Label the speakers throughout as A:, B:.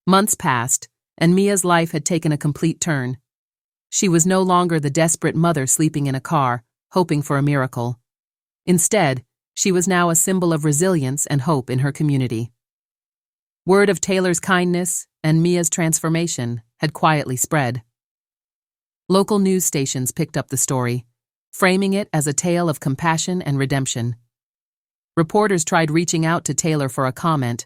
A: Months passed, and Mia's life had taken a complete turn. She was no longer the desperate mother sleeping in a car, hoping for a miracle. Instead, she was now a symbol of resilience and hope in her community. Word of Taylor's kindness and Mia's transformation had quietly spread. Local news stations picked up the story, framing it as a tale of compassion and redemption. Reporters tried reaching out to Taylor for a comment,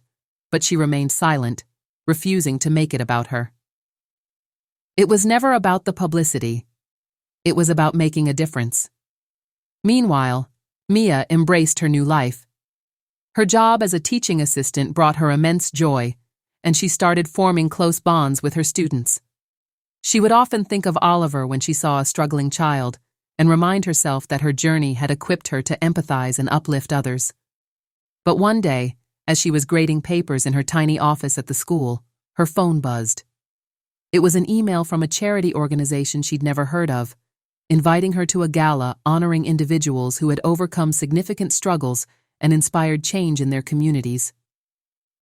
A: but she remained silent, refusing to make it about her. It was never about the publicity. It was about making a difference. Meanwhile, Mia embraced her new life. Her job as a teaching assistant brought her immense joy, and she started forming close bonds with her students. She would often think of Oliver when she saw a struggling child, and remind herself that her journey had equipped her to empathize and uplift others. But one day, as she was grading papers in her tiny office at the school, her phone buzzed. It was an email from a charity organization she'd never heard of, inviting her to a gala honoring individuals who had overcome significant struggles and inspired change in their communities.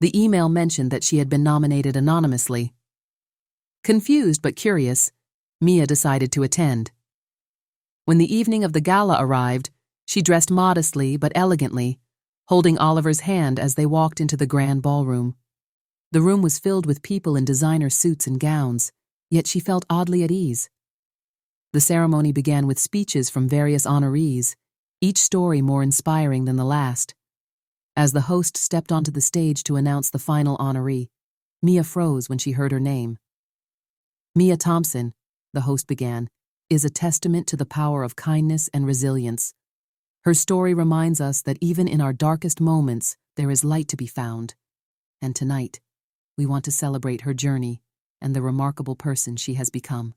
A: The email mentioned that she had been nominated anonymously. Confused but curious, Mia decided to attend. When the evening of the gala arrived, she dressed modestly but elegantly, holding Oliver's hand as they walked into the grand ballroom. The room was filled with people in designer suits and gowns, yet she felt oddly at ease. The ceremony began with speeches from various honorees, each story more inspiring than the last. As the host stepped onto the stage to announce the final honoree, Mia froze when she heard her name. Mia Thompson, the host began, is a testament to the power of kindness and resilience. Her story reminds us that even in our darkest moments, there is light to be found. And tonight, we want to celebrate her journey and the remarkable person she has become.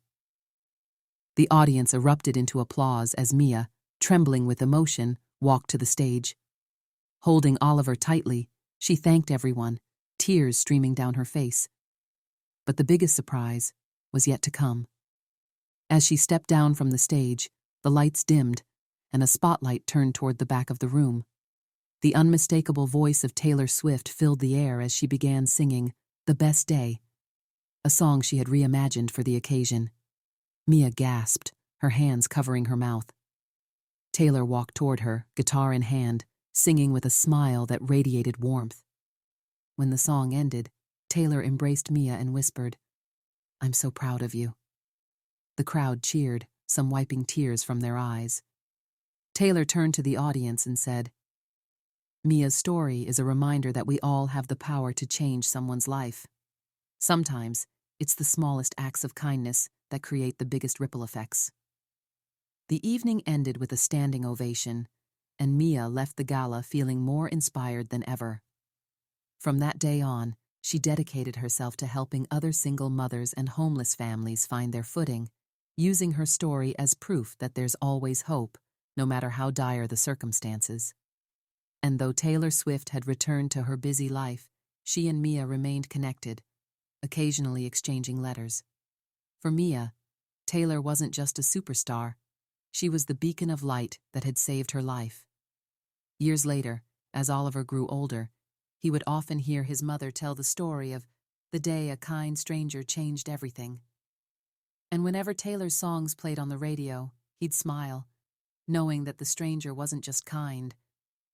A: The audience erupted into applause as Mia, trembling with emotion, walked to the stage. Holding Oliver tightly, she thanked everyone, tears streaming down her face. But the biggest surprise was yet to come. As she stepped down from the stage, the lights dimmed, and a spotlight turned toward the back of the room. The unmistakable voice of Taylor Swift filled the air as she began singing "The Best Day," a song she had reimagined for the occasion. Mia gasped, her hands covering her mouth. Taylor walked toward her, guitar in hand, singing with a smile that radiated warmth. When the song ended, Taylor embraced Mia and whispered, "I'm so proud of you." The crowd cheered, some wiping tears from their eyes. Taylor turned to the audience and said, "Mia's story is a reminder that we all have the power to change someone's life. Sometimes, it's the smallest acts of kindness that create the biggest ripple effects." The evening ended with a standing ovation, and Mia left the gala feeling more inspired than ever. From that day on, she dedicated herself to helping other single mothers and homeless families find their footing, using her story as proof that there's always hope, no matter how dire the circumstances. And though Taylor Swift had returned to her busy life, she and Mia remained connected, occasionally exchanging letters. For Mia, Taylor wasn't just a superstar. She was the beacon of light that had saved her life. Years later, as Oliver grew older, he would often hear his mother tell the story of the day a kind stranger changed everything. And whenever Taylor's songs played on the radio, he'd smile, knowing that the stranger wasn't just kind,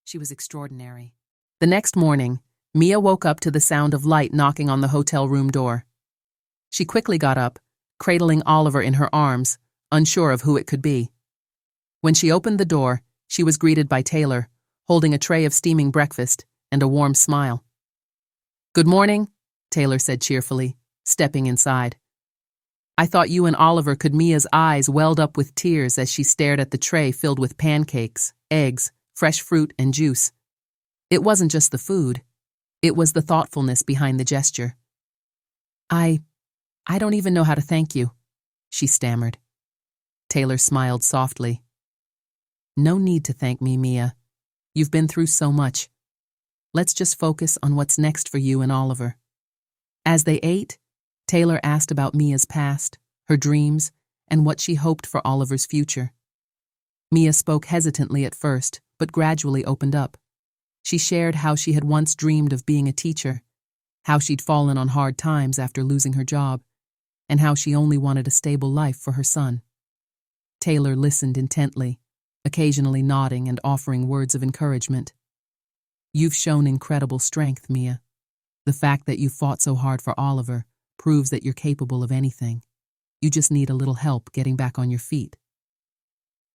A: she was extraordinary. The next morning, Mia woke up to the sound of light knocking on the hotel room door. She quickly got up, cradling Oliver in her arms, unsure of who it could be. When she opened the door, she was greeted by Taylor, holding a tray of steaming breakfast and a warm smile. "Good morning," Taylor said cheerfully, stepping inside. "I thought you and Oliver could." Mia's eyes welled up with tears as she stared at the tray filled with pancakes, eggs, fresh fruit, and juice. It wasn't just the food. It was the thoughtfulness behind the gesture. I don't even know how to thank you," she stammered. Taylor smiled softly. "No need to thank me, Mia. You've been through so much. Let's just focus on what's next for you and Oliver." As they ate, Taylor asked about Mia's past, her dreams, and what she hoped for Oliver's future. Mia spoke hesitantly at first, but gradually opened up. She shared how she had once dreamed of being a teacher, how she'd fallen on hard times after losing her job, and how she only wanted a stable life for her son. Taylor listened intently, occasionally nodding and offering words of encouragement. "You've shown incredible strength, Mia. The fact that you fought so hard for Oliver proves that you're capable of anything. You just need a little help getting back on your feet."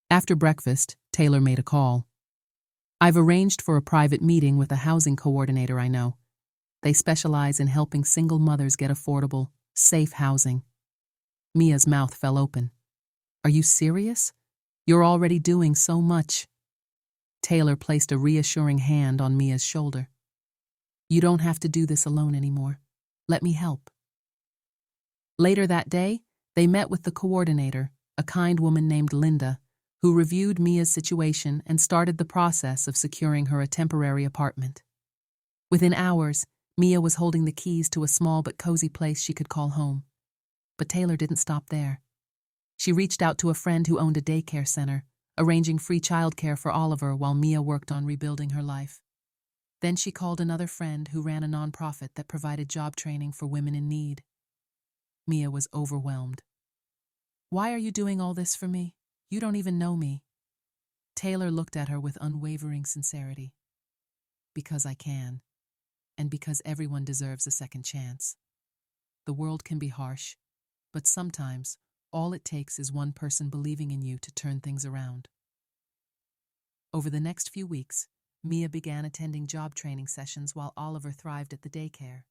A: After breakfast, Taylor made a call. "I've arranged for a private meeting with a housing coordinator I know. They specialize in helping single mothers get affordable, safe housing." Mia's mouth fell open. "Are you serious? You're already doing so much." Taylor placed a reassuring hand on Mia's shoulder. "You don't have to do this alone anymore. Let me help." Later that day, they met with the coordinator, a kind woman named Linda, who reviewed Mia's situation and started the process of securing her a temporary apartment. Within hours, Mia was holding the keys to a small but cozy place she could call home. But Taylor didn't stop there. She reached out to a friend who owned a daycare center, arranging free childcare for Oliver while Mia worked on rebuilding her life. Then she called another friend who ran a nonprofit that provided job training for women in need. Mia was overwhelmed. "Why are you doing all this for me? You don't even know me." Taylor looked at her with unwavering sincerity. "Because I can, and because everyone deserves a second chance. The world can be harsh, but sometimes all it takes is one person believing in you to turn things around." Over the next few weeks, Mia began attending job training sessions while Oliver thrived at the daycare.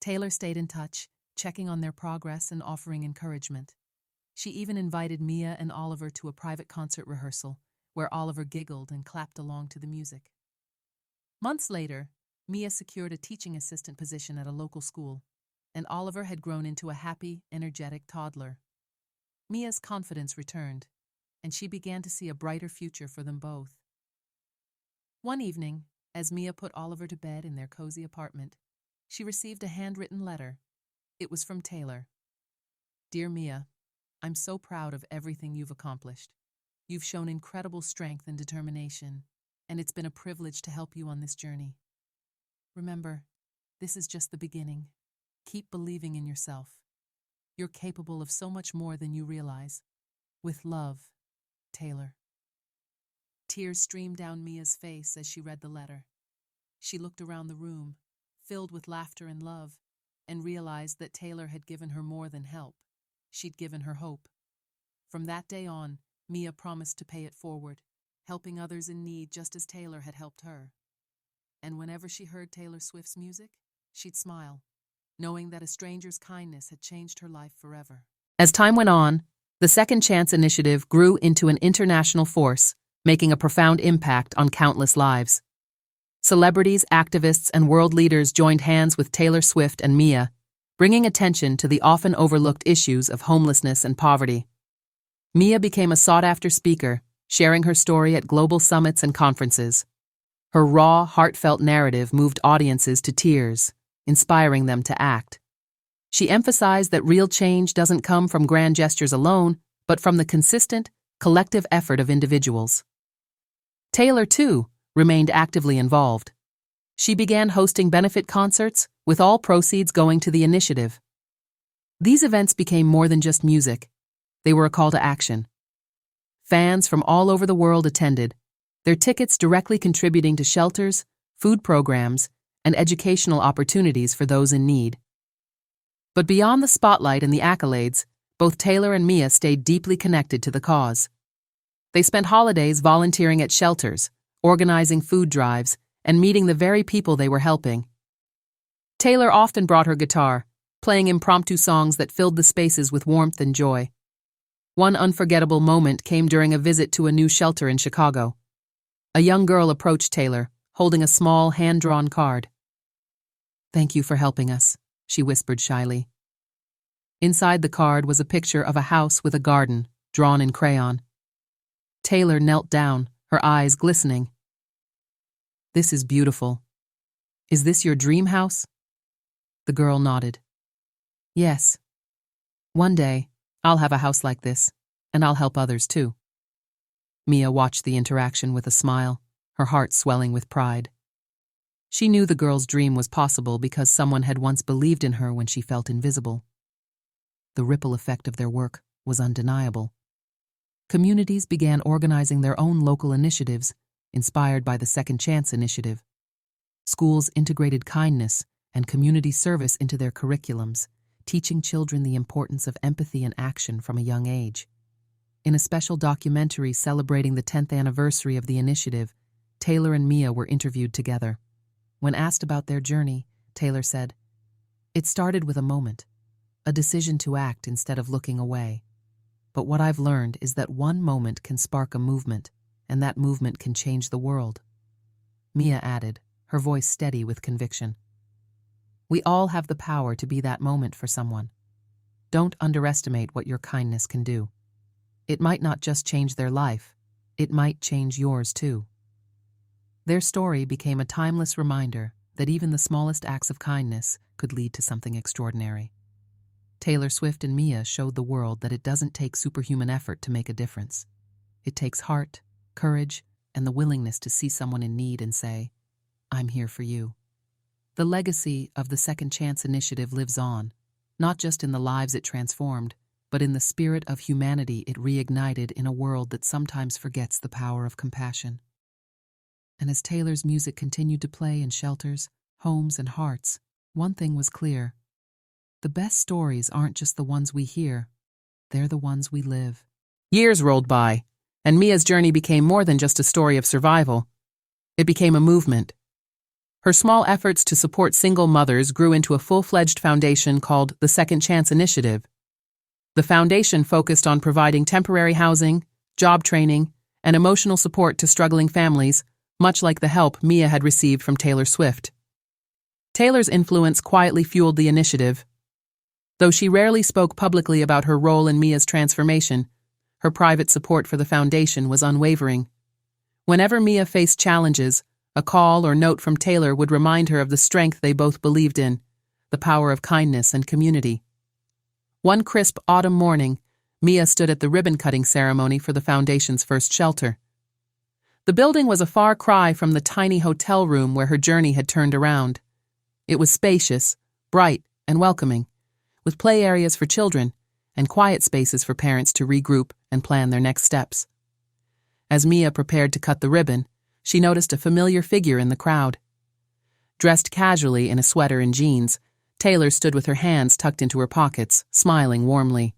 A: Taylor stayed in touch, checking on their progress and offering encouragement. She even invited Mia and Oliver to a private concert rehearsal, where Oliver giggled and clapped along to the music. Months later, Mia secured a teaching assistant position at a local school, and Oliver had grown into a happy, energetic toddler. Mia's confidence returned, and she began to see a brighter future for them both. One evening, as Mia put Oliver to bed in their cozy apartment, she received a handwritten letter. It was from Taylor. "Dear Mia, I'm so proud of everything you've accomplished. You've shown incredible strength and determination, and it's been a privilege to help you on this journey. Remember, this is just the beginning. Keep believing in yourself. You're capable of so much more than you realize. With love, Taylor." Tears streamed down Mia's face as she read the letter. She looked around the room, filled with laughter and love, and realized that Taylor had given her more than help. She'd given her hope. From that day on, Mia promised to pay it forward, helping others in need just as Taylor had helped her. And whenever she heard Taylor Swift's music, she'd smile, knowing that a stranger's kindness had changed her life forever. As time went on, the Second Chance Initiative grew into an international force, making a profound impact on countless lives. Celebrities, activists, and world leaders joined hands with Taylor Swift and Mia, bringing attention to the often overlooked issues of homelessness and poverty. Mia became a sought-after speaker, sharing her story at global summits and conferences. Her raw, heartfelt narrative moved audiences to tears, inspiring them to act. She emphasized that real change doesn't come from grand gestures alone, but from the consistent, collective effort of individuals. Taylor, too, remained actively involved. She began hosting benefit concerts, with all proceeds going to the initiative. These events became more than just music. They were a call to action. Fans from all over the world attended, their tickets directly contributing to shelters, food programs, and educational opportunities for those in need. But beyond the spotlight and the accolades, both Taylor and Mia stayed deeply connected to the cause. They spent holidays volunteering at shelters, organizing food drives, and meeting the very people they were helping. Taylor often brought her guitar, playing impromptu songs that filled the spaces with warmth and joy. One unforgettable moment came during a visit to a new shelter in Chicago. A young girl approached Taylor, holding a small, hand-drawn card. "Thank you for helping us," she whispered shyly. Inside the card was a picture of a house with a garden, drawn in crayon. Taylor knelt down, her eyes glistening. "This is beautiful. Is this your dream house?" The girl nodded. "Yes. One day, I'll have a house like this, and I'll help others too." Mia watched the interaction with a smile, her heart swelling with pride. She knew the girl's dream was possible because someone had once believed in her when she felt invisible. The ripple effect of their work was undeniable. Communities began organizing their own local initiatives, inspired by the Second Chance initiative. Schools integrated kindness and community service into their curriculums, teaching children the importance of empathy and action from a young age. In a special documentary celebrating the 10th anniversary of the initiative, Taylor and Mia were interviewed together. When asked about their journey, Taylor said, "It started with a moment, a decision to act instead of looking away. But what I've learned is that one moment can spark a movement, and that movement can change the world." Mia added, her voice steady with conviction, "We all have the power to be that moment for someone. Don't underestimate what your kindness can do. It might not just change their life, it might change yours too." Their story became a timeless reminder that even the smallest acts of kindness could lead to something extraordinary. Taylor Swift and Mia showed the world that it doesn't take superhuman effort to make a difference. It takes heart, courage, and the willingness to see someone in need and say, "I'm here for you." The legacy of the Second Chance initiative lives on, not just in the lives it transformed, but in the spirit of humanity it reignited in a world that sometimes forgets the power of compassion. And as Taylor's music continued to play in shelters, homes, and hearts, one thing was clear. The best stories aren't just the ones we hear, they're the ones we live. Years rolled by, and Mia's journey became more than just a story of survival. It became a movement. Her small efforts to support single mothers grew into a full-fledged foundation called the Second Chance Initiative. The foundation focused on providing temporary housing, job training, and emotional support to struggling families, much like the help Mia had received from Taylor Swift. Taylor's influence quietly fueled the initiative. Though she rarely spoke publicly about her role in Mia's transformation, her private support for the foundation was unwavering. Whenever Mia faced challenges, a call or note from Taylor would remind her of the strength they both believed in, the power of kindness and community. One crisp autumn morning, Mia stood at the ribbon-cutting ceremony for the foundation's first shelter. The building was a far cry from the tiny hotel room where her journey had turned around. It was spacious, bright, and welcoming, with play areas for children and quiet spaces for parents to regroup and plan their next steps. As Mia prepared to cut the ribbon, she noticed a familiar figure in the crowd. Dressed casually in a sweater and jeans, Taylor stood with her hands tucked into her pockets, smiling warmly.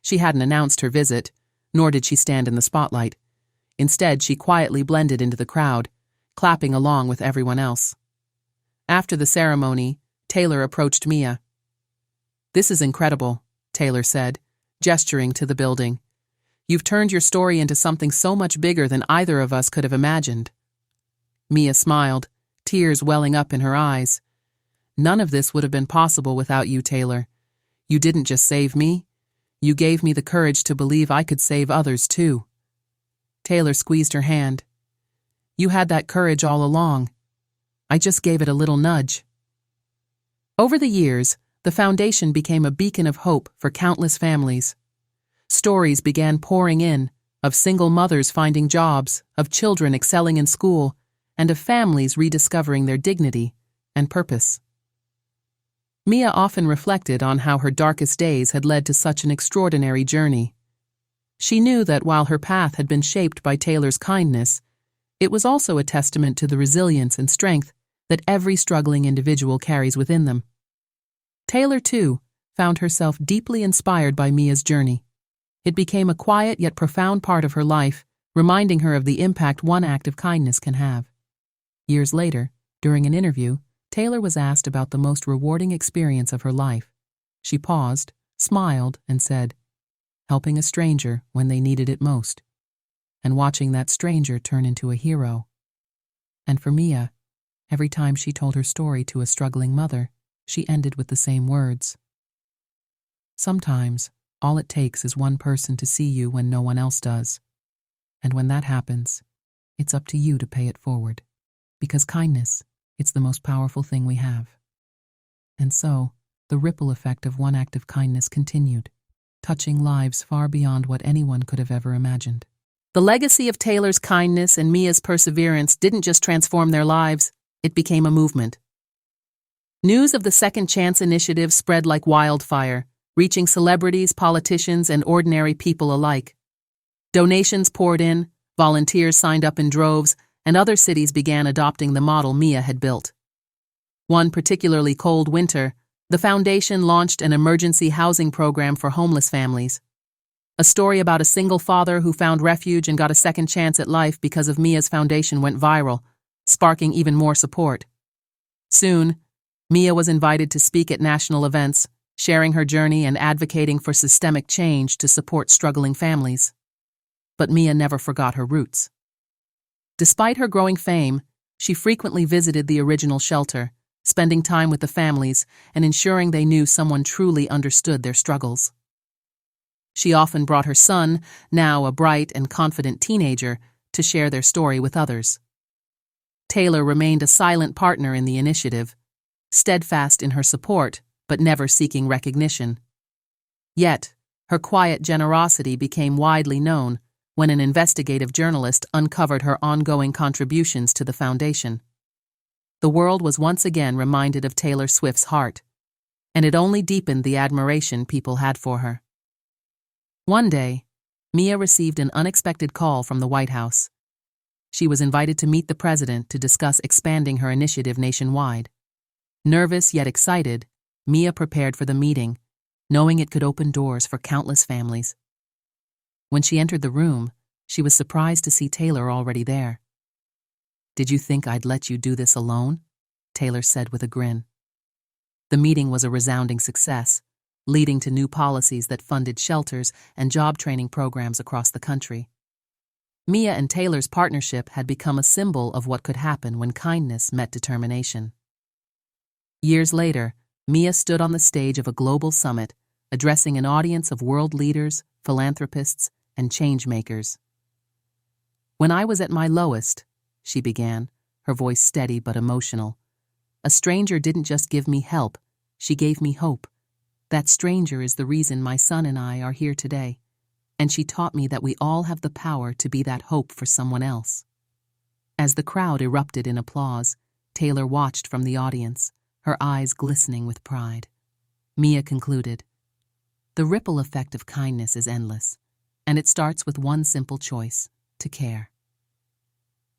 A: She hadn't announced her visit, nor did she stand in the spotlight. Instead, she quietly blended into the crowd, clapping along with everyone else. After the ceremony, Taylor approached Mia. "This is incredible," Taylor said, gesturing to the building. "You've turned your story into something so much bigger than either of us could have imagined." Mia smiled, tears welling up in her eyes. "None of this would have been possible without you, Taylor. You didn't just save me, you gave me the courage to believe I could save others too." Taylor squeezed her hand. "You had that courage all along. I just gave it a little nudge." Over the years, the foundation became a beacon of hope for countless families. Stories began pouring in, of single mothers finding jobs, of children excelling in school, and of families rediscovering their dignity and purpose. Mia often reflected on how her darkest days had led to such an extraordinary journey. She knew that while her path had been shaped by Taylor's kindness, it was also a testament to the resilience and strength that every struggling individual carries within them. Taylor, too, found herself deeply inspired by Mia's journey. It became a quiet yet profound part of her life, reminding her of the impact one act of kindness can have. Years later, during an interview, Taylor was asked about the most rewarding experience of her life. She paused, smiled, and said, "Helping a stranger when they needed it most, and watching that stranger turn into a hero." And for Mia, every time she told her story to a struggling mother, she ended with the same words. "Sometimes, all it takes is one person to see you when no one else does. And when that happens, it's up to you to pay it forward. Because kindness, it's the most powerful thing we have." And so, the ripple effect of one act of kindness continued, touching lives far beyond what anyone could have ever imagined. The legacy of Taylor's kindness and Mia's perseverance didn't just transform their lives, It became a movement. News of the Second Chance initiative spread like wildfire, reaching celebrities, politicians, and ordinary people alike. Donations poured in, volunteers signed up in droves, and other cities began adopting the model Mia had built. One particularly cold winter, the foundation launched an emergency housing program for homeless families. A story about a single father who found refuge and got a second chance at life because of Mia's foundation went viral, sparking even more support. Soon, Mia was invited to speak at national events, sharing her journey and advocating for systemic change to support struggling families. But Mia never forgot her roots. Despite her growing fame, she frequently visited the original shelter, spending time with the families and ensuring they knew someone truly understood their struggles. She often brought her son, now a bright and confident teenager, to share their story with others. Taylor remained a silent partner in the initiative, steadfast in her support, but never seeking recognition. Yet, her quiet generosity became widely known when an investigative journalist uncovered her ongoing contributions to the foundation. The world was once again reminded of Taylor Swift's heart, and it only deepened the admiration people had for her. One day, Mia received an unexpected call from the White House. She was invited to meet the president to discuss expanding her initiative nationwide. Nervous yet excited, Mia prepared for the meeting, knowing it could open doors for countless families. When she entered the room, she was surprised to see Taylor already there. "Did you think I'd let you do this alone?" Taylor said with a grin. The meeting was a resounding success, leading to new policies that funded shelters and job training programs across the country. Mia and Taylor's partnership had become a symbol of what could happen when kindness met determination. Years later, Mia stood on the stage of a global summit, addressing an audience of world leaders, philanthropists, and change-makers. "When I was at my lowest," she began, her voice steady but emotional, "a stranger didn't just give me help, she gave me hope. That stranger is the reason my son and I are here today, and she taught me that we all have the power to be that hope for someone else." As the crowd erupted in applause, Taylor watched from the audience, her eyes glistening with pride. Mia concluded, "The ripple effect of kindness is endless, and it starts with one simple choice: to care."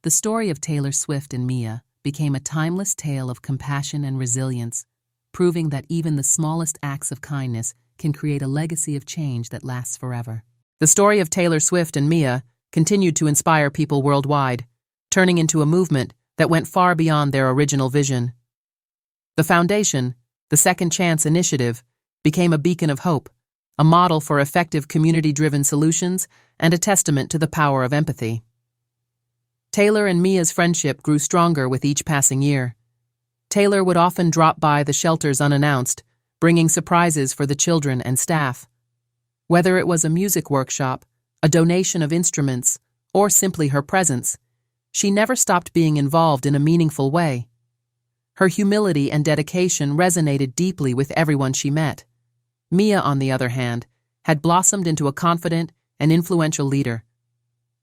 A: The story of Taylor Swift and Mia became a timeless tale of compassion and resilience, proving that even the smallest acts of kindness can create a legacy of change that lasts forever. The story of Taylor Swift and Mia continued to inspire people worldwide, turning into a movement that went far beyond their original vision. The foundation, the Second Chance initiative, became a beacon of hope, a model for effective community-driven solutions, and a testament to the power of empathy. Taylor and Mia's friendship grew stronger with each passing year. Taylor would often drop by the shelters unannounced, bringing surprises for the children and staff. Whether it was a music workshop, a donation of instruments, or simply her presence, she never stopped being involved in a meaningful way. Her humility and dedication resonated deeply with everyone she met. Mia, on the other hand, had blossomed into a confident and influential leader.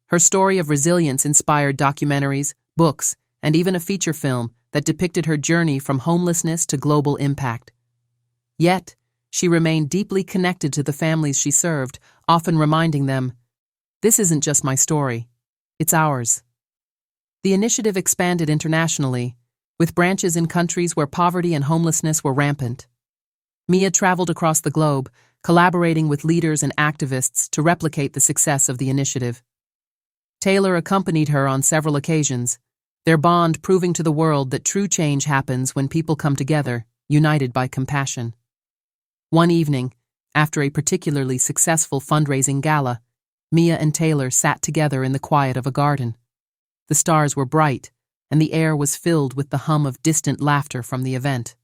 A: Her story of resilience inspired documentaries, books, and even a feature film that depicted her journey from homelessness to global impact. Yet, she remained deeply connected to the families she served, often reminding them, "This isn't just my story, it's ours." The initiative expanded internationally, with branches in countries where poverty and homelessness were rampant. Mia traveled across the globe, collaborating with leaders and activists to replicate the success of the initiative. Taylor accompanied her on several occasions, their bond proving to the world that true change happens when people come together, united by compassion. One evening, after a particularly successful fundraising gala, Mia and Taylor sat together in the quiet of a garden. The stars were bright, and the air was filled with the hum of distant laughter from the event.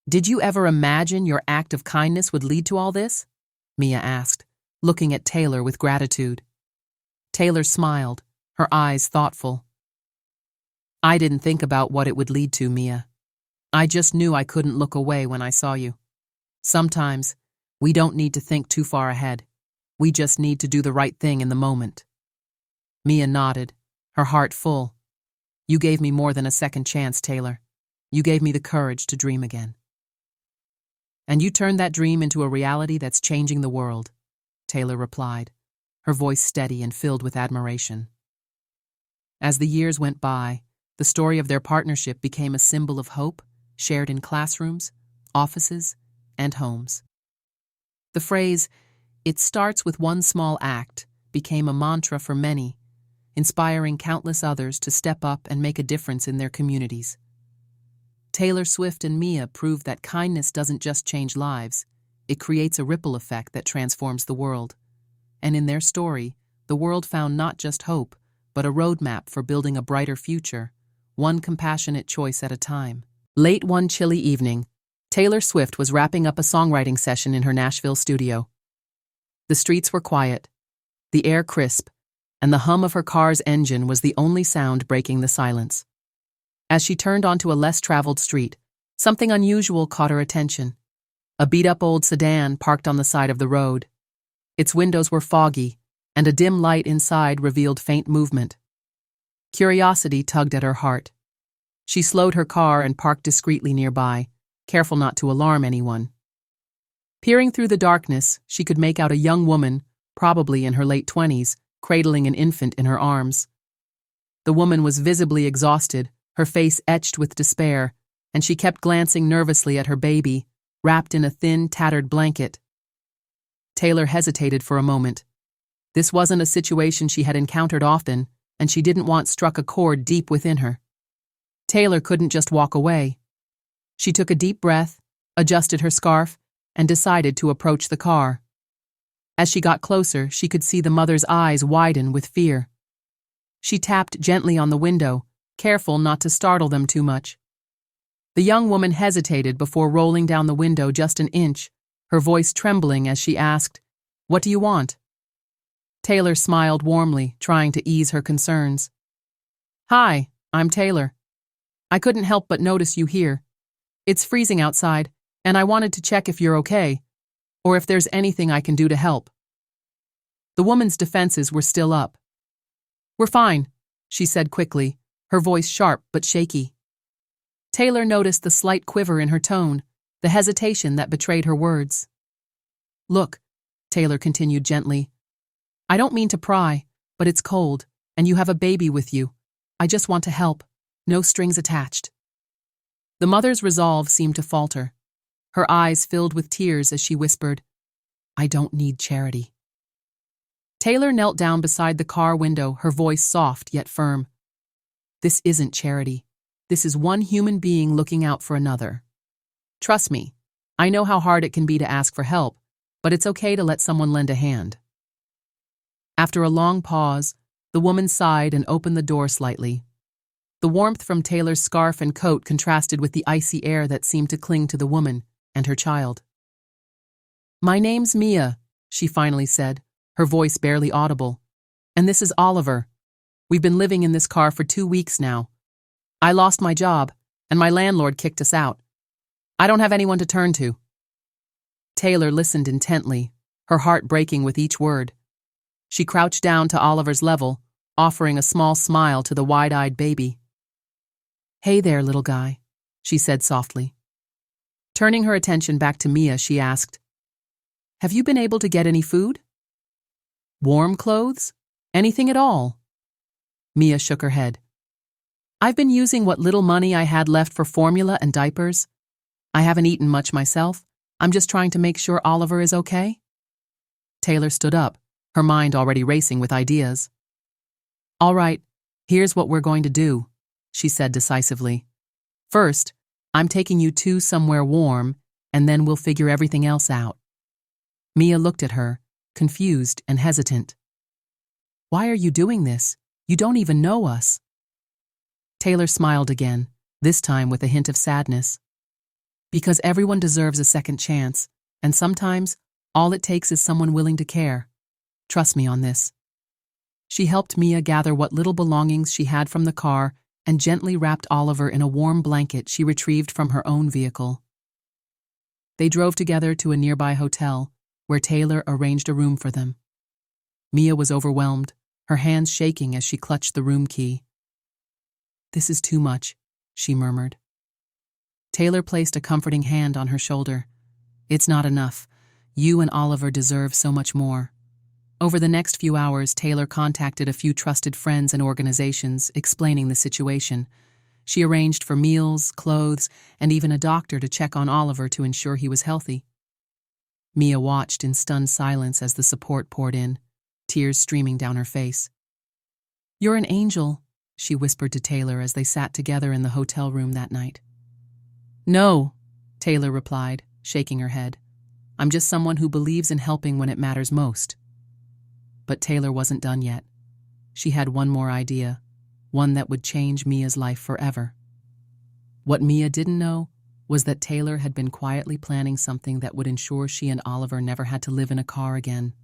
A: "Did you ever imagine your act of kindness would lead to all this?" Mia asked, looking at Taylor with gratitude. Taylor smiled, her eyes thoughtful. "I didn't think about what it would lead to, Mia. I just knew I couldn't look away when I saw you. Sometimes, we don't need to think too far ahead. We just need to do the right thing in the moment." Mia nodded, her heart full. You gave me more than a second chance, Taylor. You gave me the courage to dream again. And you turned that dream into a reality that's changing the world, Taylor replied, her voice steady and filled with admiration. As the years went by, the story of their partnership became a symbol of hope, shared in classrooms, offices, and homes. The phrase, "It starts with one small act," became a mantra for many, inspiring countless others to step up and make a difference in their communities. Taylor Swift and Mia proved that kindness doesn't just change lives, it creates a ripple effect that transforms the world. And in their story, the world found not just hope, but a roadmap for building a brighter future, one compassionate choice at a time. Late one chilly evening, Taylor Swift was wrapping up a songwriting session in her Nashville studio. The streets were quiet, the air crisp, and the hum of her car's engine was the only sound breaking the silence. As she turned onto a less-traveled street, something unusual caught her attention. A beat-up old sedan parked on the side of the road. Its windows were foggy, and a dim light inside revealed faint movement. Curiosity tugged at her heart. She slowed her car and parked discreetly nearby, careful not to alarm anyone. Peering through the darkness, she could make out a young woman, probably in her late 20s, cradling an infant in her arms. The woman was visibly exhausted, her face etched with despair, and she kept glancing nervously at her baby, wrapped in a thin, tattered blanket. Taylor hesitated for a moment. This wasn't a situation she had encountered often, and she didn't want struck a chord deep within her. Taylor couldn't just walk away. She took a deep breath, adjusted her scarf, and decided to approach the car. As she got closer, she could see the mother's eyes widen with fear. She tapped gently on the window, careful not to startle them too much. The young woman hesitated before rolling down the window just an inch, her voice trembling as she asked, "What do you want?" Taylor smiled warmly, trying to ease her concerns. "Hi, I'm Taylor. I couldn't help but notice you here. It's freezing outside, and I wanted to check if you're okay, or if there's anything I can do to help." The woman's defenses were still up. "We're fine," she said quickly, her voice sharp but shaky. Taylor noticed the slight quiver in her tone, the hesitation that betrayed her words. "Look," Taylor continued gently, "I don't mean to pry, but it's cold, and you have a baby with you. I just want to help, no strings attached." The mother's resolve seemed to falter. Her eyes filled with tears as she whispered, "I don't need charity." Taylor knelt down beside the car window, her voice soft yet firm. "This isn't charity. This is one human being looking out for another. Trust me, I know how hard it can be to ask for help, but it's okay to let someone lend a hand." After a long pause, the woman sighed and opened the door slightly. The warmth from Taylor's scarf and coat contrasted with the icy air that seemed to cling to the woman and her child. "My name's Mia," she finally said, her voice barely audible. "And this is Oliver. We've been living in this car for 2 weeks now. I lost my job, and my landlord kicked us out. I don't have anyone to turn to." Taylor listened intently, her heart breaking with each word. She crouched down to Oliver's level, offering a small smile to the wide-eyed baby. "Hey there, little guy," she said softly. Turning her attention back to Mia, she asked, "Have you been able to get any food? Warm clothes? Anything at all?" Mia shook her head. "I've been using what little money I had left for formula and diapers. I haven't eaten much myself. I'm just trying to make sure Oliver is okay." Taylor stood up, her mind already racing with ideas. "All right, here's what we're going to do," she said decisively. "First, I'm taking you to somewhere warm, and then we'll figure everything else out." Mia looked at her, confused and hesitant. "Why are you doing this? You don't even know us." Taylor smiled again, this time with a hint of sadness. "Because everyone deserves a second chance, and sometimes all it takes is someone willing to care. Trust me on this." She helped Mia gather what little belongings she had from the car and gently wrapped Oliver in a warm blanket she retrieved from her own vehicle. They drove together to a nearby hotel, where Taylor arranged a room for them. Mia was overwhelmed, her hands shaking as she clutched the room key. "This is too much," she murmured. Taylor placed a comforting hand on her shoulder. "It's not enough. You and Oliver deserve so much more." Over the next few hours, Taylor contacted a few trusted friends and organizations, explaining the situation. She arranged for meals, clothes, and even a doctor to check on Oliver to ensure he was healthy. Mia watched in stunned silence as the support poured in, tears streaming down her face. "You're an angel," she whispered to Taylor as they sat together in the hotel room that night. "No," Taylor replied, shaking her head. "I'm just someone who believes in helping when it matters most." But Taylor wasn't done yet. She had one more idea, one that would change Mia's life forever. What Mia didn't know was that Taylor had been quietly planning something that would ensure she and Oliver never had to live in a car again.